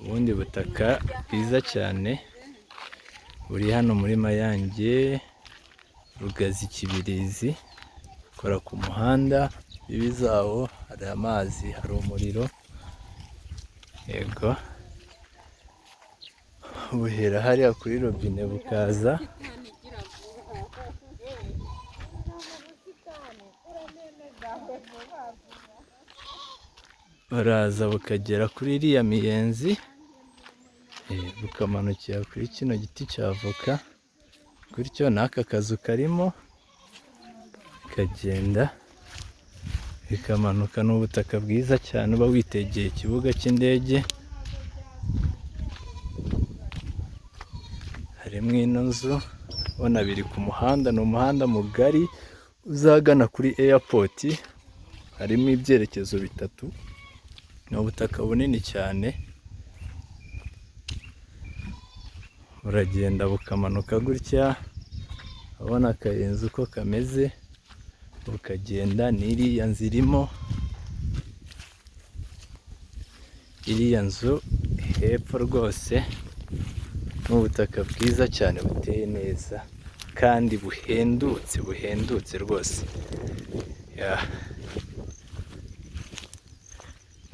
ubundi butaka bwiza cyane buri hano muri Mayange Rugazi Kibirizi, ukora ku muhanda, bibi zawo hari amazi, hari umuriro, yego buhera hariya kuri robine bukaza baraza bukagera kuri iriya miyenzi, bukamanukira kuri kino giti cya avoka, gutyo n'aka kazu karimo bikagenda bikamanuka. N'ubutaka bwiza cyane uba witegeye ikibuga cy'indege, harimo ino nzu ubona biri ku muhanda, ni umuhanda mugari uzagana kuri airport, harimo ibyerekezo bitatu, ni ubutaka bunini cyane, buragenda bukamanuka gutya, urabona akayenzi uko kameze, bukagenda n'iriya nzu irimo, iriya nzu hepfo rwose, n'ubutaka bwiza cyane buteye neza kandi buhendutse rwose.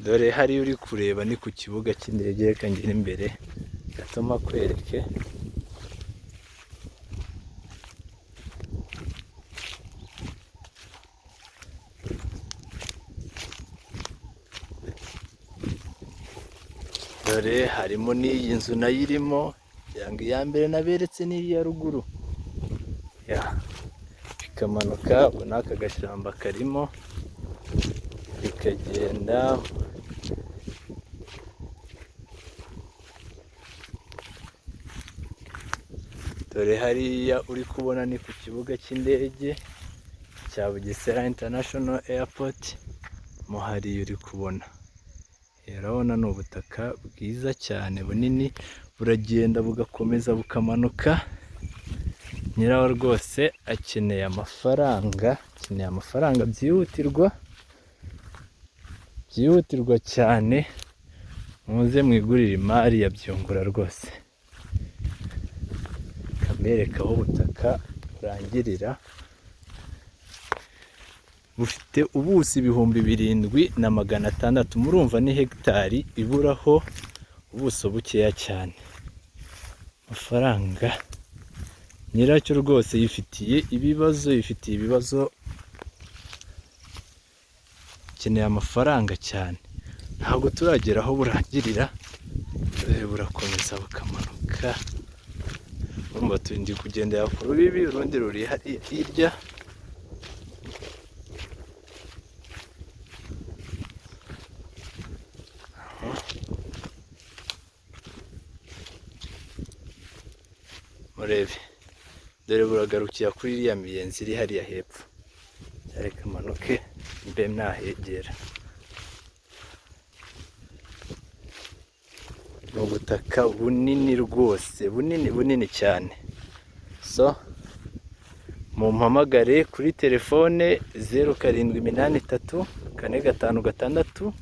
Dore hariya uri kureba ni ku kibuga cy'indege, reka ngere imbere gato mpakwereke. Dore harimo n'iyi nzu nayo irimo, iya mbere naberetse n'iriya ruguru, bikamanuka, ubu n'aka gashyamba karimo, bikagenda dore hariya uri kubona ni ku kibuga cy'indege cya Bugesera International Airport, mo hariya uri kubona, urabona ni ubutaka bwiza cyane bunini, buragenda bugakomeza bukamanuka. Nyirawo rwose akeneye amafaranga byihutirwa cyane, muze mwigurire imari ya Byungura rwose. Kabereka aho ubutaka burangirira, bufite ubuso 7,600, murumva ni hegitari iburaho ubuso bukeya cyane. Amafaranga nyiracyo rwose yifitiye ibibazo, akeneye amafaranga cyane, ntabwo turagera aho burangirira, burakomeza bukamanuka. Urumva ndi kugendera ku rubibi, urundi ruri hirya, murebe, dore buragarukira kuri iriya miyenzi iri hariya hepfo, reka manuke mbe nahegera. Ni ubutaka bunini rwose, bunini cyane. So mumpamagare kuri telefone 07834564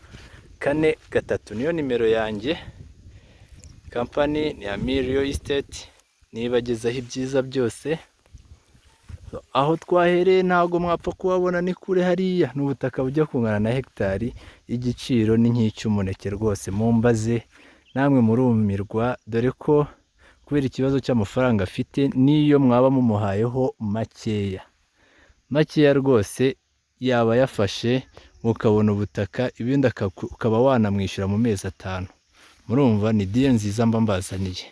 niyo nimero yanjye. Kampani ni Amir Real Estate, nibagezaho ibyiza byose. Aho twahereye ntabwo mwapfa kuhabona, ni kure hariya, n'ubutaka bujya kungana na hegitari, igiciro ni nk'icy'umuneke rwose. Mumbaze namwe murumirwa, dore ko kubera ikibazo cy'amafaranga afite, niyo mwaba mumuhayeho makeya rwose, yaba yafashe mukabona ubutaka, ibindi ukaba wanamwishyura mu mezi 5. Murumva ni deal nziza mba mbazaniye.